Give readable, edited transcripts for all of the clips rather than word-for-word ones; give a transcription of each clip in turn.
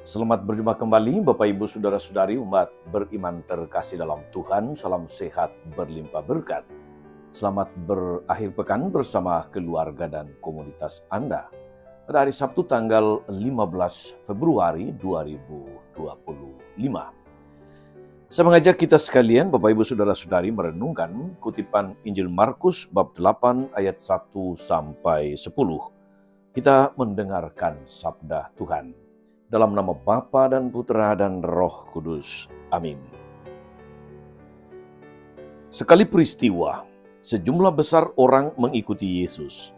Selamat berjumpa kembali Bapak Ibu Saudara-saudari umat beriman terkasih dalam Tuhan. Salam sehat berlimpah berkat. Selamat berakhir pekan bersama keluarga dan komunitas Anda. Pada hari Sabtu tanggal 15 Februari 2025. Saya mengajak kita sekalian Bapak Ibu Saudara-saudari merenungkan kutipan Injil Markus bab 8 ayat 1 sampai 10. Kita mendengarkan sabda Tuhan. Dalam nama Bapa dan Putra dan Roh Kudus. Amin. Sekali peristiwa, sejumlah besar orang mengikuti Yesus.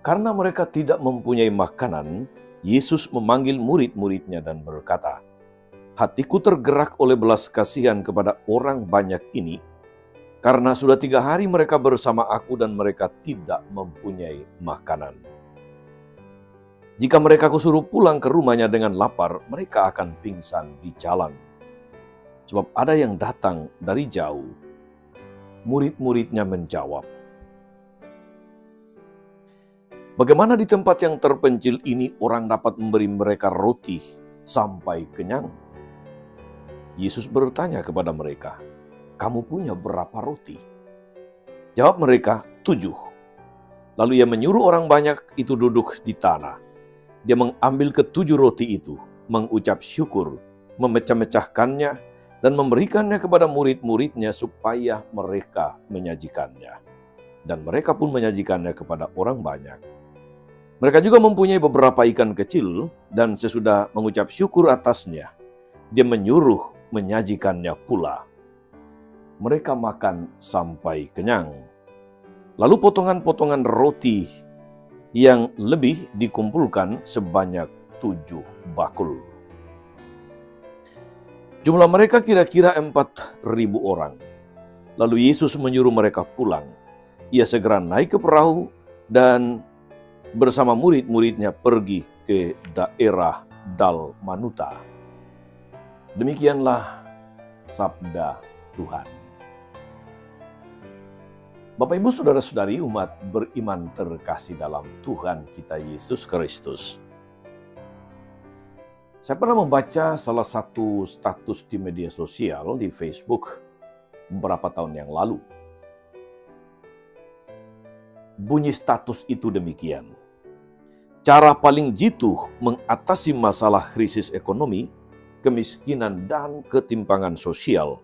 Karena mereka tidak mempunyai makanan, Yesus memanggil murid-muridnya dan berkata, "Hatiku tergerak oleh belas kasihan kepada orang banyak ini, karena sudah 3 hari mereka bersama aku dan mereka tidak mempunyai makanan. Jika mereka kusuruh pulang ke rumahnya dengan lapar, mereka akan pingsan di jalan. Sebab ada yang datang dari jauh." Murid-muridnya menjawab, "Bagaimana di tempat yang terpencil ini orang dapat memberi mereka roti sampai kenyang?" Yesus bertanya kepada mereka, "Kamu punya berapa roti?" Jawab mereka, 7. Lalu ia menyuruh orang banyak itu duduk di tanah. Dia mengambil ke-7 roti itu, mengucap syukur, memecah-mecahkannya, dan memberikannya kepada murid-muridnya supaya mereka menyajikannya. Dan mereka pun menyajikannya kepada orang banyak. Mereka juga mempunyai beberapa ikan kecil, dan sesudah mengucap syukur atasnya, dia menyuruh menyajikannya pula. Mereka makan sampai kenyang. Lalu potongan-potongan roti yang lebih dikumpulkan sebanyak 7 bakul. Jumlah mereka kira-kira 4.000 orang. Lalu Yesus menyuruh mereka pulang. Ia segera naik ke perahu dan bersama murid-muridnya pergi ke daerah Dalmanuta. Demikianlah sabda Tuhan. Bapak Ibu Saudara-saudari umat beriman terkasih dalam Tuhan kita Yesus Kristus. Saya pernah membaca salah satu status di media sosial di Facebook beberapa tahun yang lalu. Bunyi status itu demikian: "Cara paling jitu mengatasi masalah krisis ekonomi, kemiskinan, dan ketimpangan sosial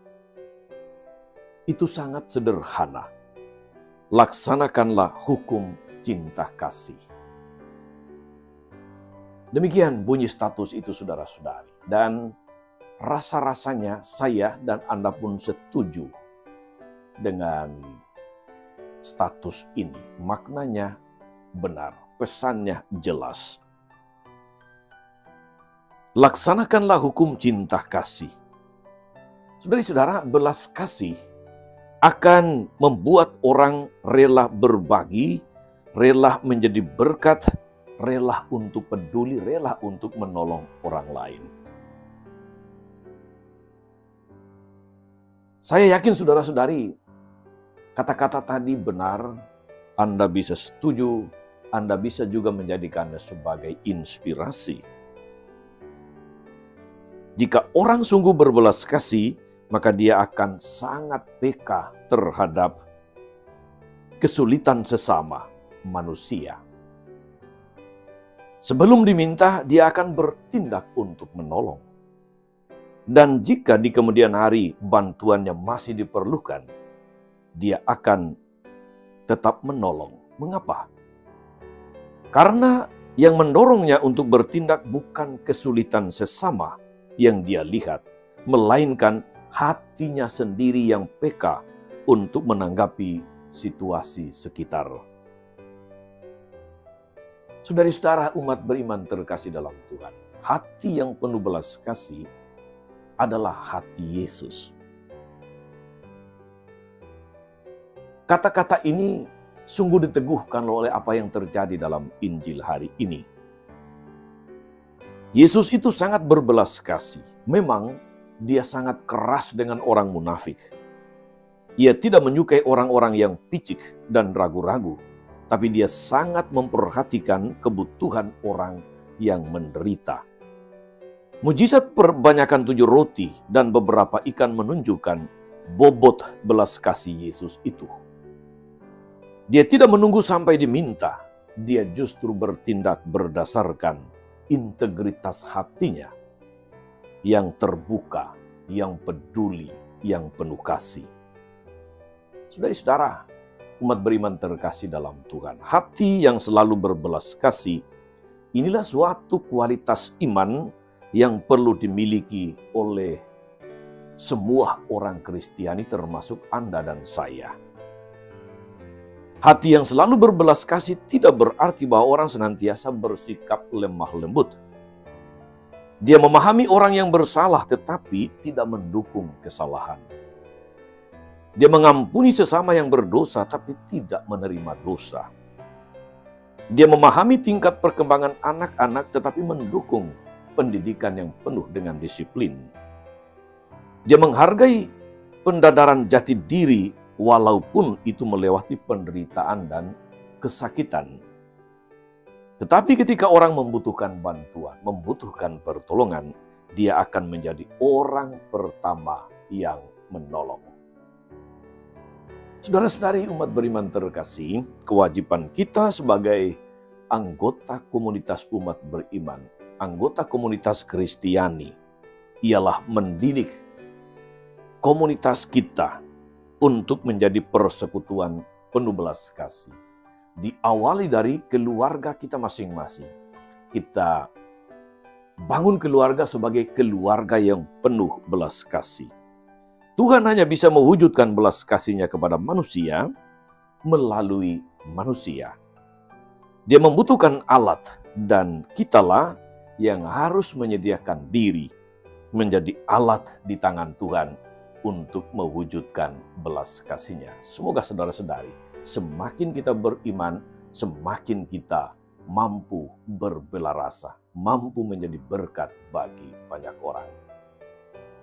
itu sangat sederhana. Laksanakanlah hukum cinta kasih." Demikian bunyi status itu saudara-saudari. Dan rasa-rasanya saya dan Anda pun setuju dengan status ini. Maknanya benar, pesannya jelas. Laksanakanlah hukum cinta kasih. Saudara-saudara, belas kasih akan membuat orang rela berbagi, rela menjadi berkat, rela untuk peduli, rela untuk menolong orang lain. Saya yakin saudara-saudari, kata-kata tadi benar, Anda bisa setuju, Anda bisa juga menjadikannya sebagai inspirasi. Jika orang sungguh berbelas kasih, maka dia akan sangat peka terhadap kesulitan sesama manusia. Sebelum diminta, dia akan bertindak untuk menolong. Dan jika di kemudian hari bantuannya masih diperlukan, dia akan tetap menolong. Mengapa? Karena yang mendorongnya untuk bertindak bukan kesulitan sesama yang dia lihat, melainkan hatinya sendiri yang peka untuk menanggapi situasi sekitar. Saudara-saudara umat beriman terkasih dalam Tuhan, hati yang penuh belas kasih adalah hati Yesus. Kata-kata ini sungguh diteguhkan oleh apa yang terjadi dalam Injil hari ini. Yesus itu sangat berbelas kasih. Memang dia sangat keras dengan orang munafik. Ia tidak menyukai orang-orang yang picik dan ragu-ragu, tapi dia sangat memperhatikan kebutuhan orang yang menderita. Mujizat perbanyakan 7 roti dan beberapa ikan menunjukkan bobot belas kasih Yesus itu. Dia tidak menunggu sampai diminta, dia justru bertindak berdasarkan integritas hatinya yang terbuka, yang peduli, yang penuh kasih. Saudara-saudara, umat beriman terkasih dalam Tuhan, hati yang selalu berbelas kasih, inilah suatu kualitas iman yang perlu dimiliki oleh semua orang Kristiani termasuk Anda dan saya. Hati yang selalu berbelas kasih tidak berarti bahwa orang senantiasa bersikap lemah lembut. Dia memahami orang yang bersalah tetapi tidak mendukung kesalahan. Dia mengampuni sesama yang berdosa tapi tidak menerima dosa. Dia memahami tingkat perkembangan anak-anak tetapi mendukung pendidikan yang penuh dengan disiplin. Dia menghargai pendadaran jati diri walaupun itu melewati penderitaan dan kesakitan. Tetapi ketika orang membutuhkan bantuan, membutuhkan pertolongan, dia akan menjadi orang pertama yang menolong. Saudara-saudari umat beriman terkasih, kewajiban kita sebagai anggota komunitas umat beriman, anggota komunitas Kristiani, ialah mendidik komunitas kita untuk menjadi persekutuan penuh belas kasih. Diawali dari keluarga kita masing-masing. Kita bangun keluarga sebagai keluarga yang penuh belas kasih. Tuhan hanya bisa mewujudkan belas kasih-Nya kepada manusia melalui manusia. Dia membutuhkan alat dan kitalah yang harus menyediakan diri menjadi alat di tangan Tuhan untuk mewujudkan belas kasih-Nya. Semoga saudara-saudari, semakin kita beriman, semakin kita mampu berbela rasa, mampu menjadi berkat bagi banyak orang.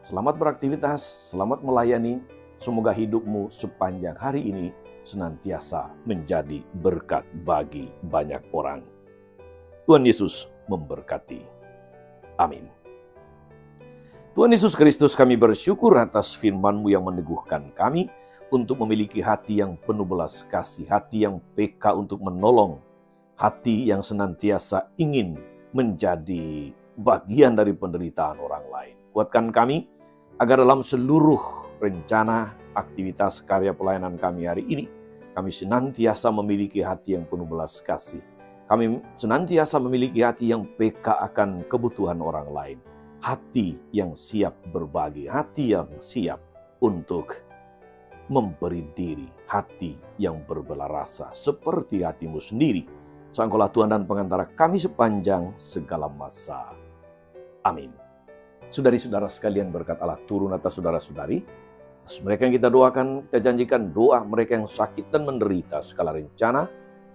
Selamat beraktivitas, selamat melayani. Semoga hidupmu sepanjang hari ini senantiasa menjadi berkat bagi banyak orang. Tuhan Yesus memberkati. Amin. Tuhan Yesus Kristus, kami bersyukur atas firman-Mu yang meneguhkan kami untuk memiliki hati yang penuh belas kasih, hati yang peka untuk menolong, hati yang senantiasa ingin menjadi bagian dari penderitaan orang lain. Kuatkan kami agar dalam seluruh rencana, aktivitas, karya pelayanan kami hari ini, kami senantiasa memiliki hati yang penuh belas kasih. Kami senantiasa memiliki hati yang peka akan kebutuhan orang lain. Hati yang siap berbagi, hati yang siap untuk memberi diri, hati yang berbela rasa seperti hatimu sendiri. Sangkolah Tuhan dan pengantara kami sepanjang segala masa. Amin. Saudari-saudara sekalian, berkat Allah turun atas saudara-saudari. Mereka yang kita doakan, kita janjikan doa mereka yang sakit dan menderita segala rencana,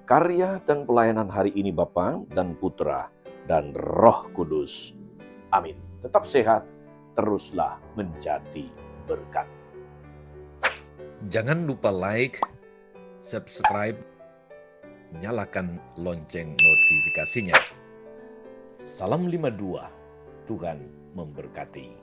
karya dan pelayanan hari ini Bapa dan Putra dan Roh Kudus. Amin. Tetap sehat, teruslah menjadi berkat. Jangan lupa like, subscribe, nyalakan lonceng notifikasinya. Salam 52, Tuhan memberkati.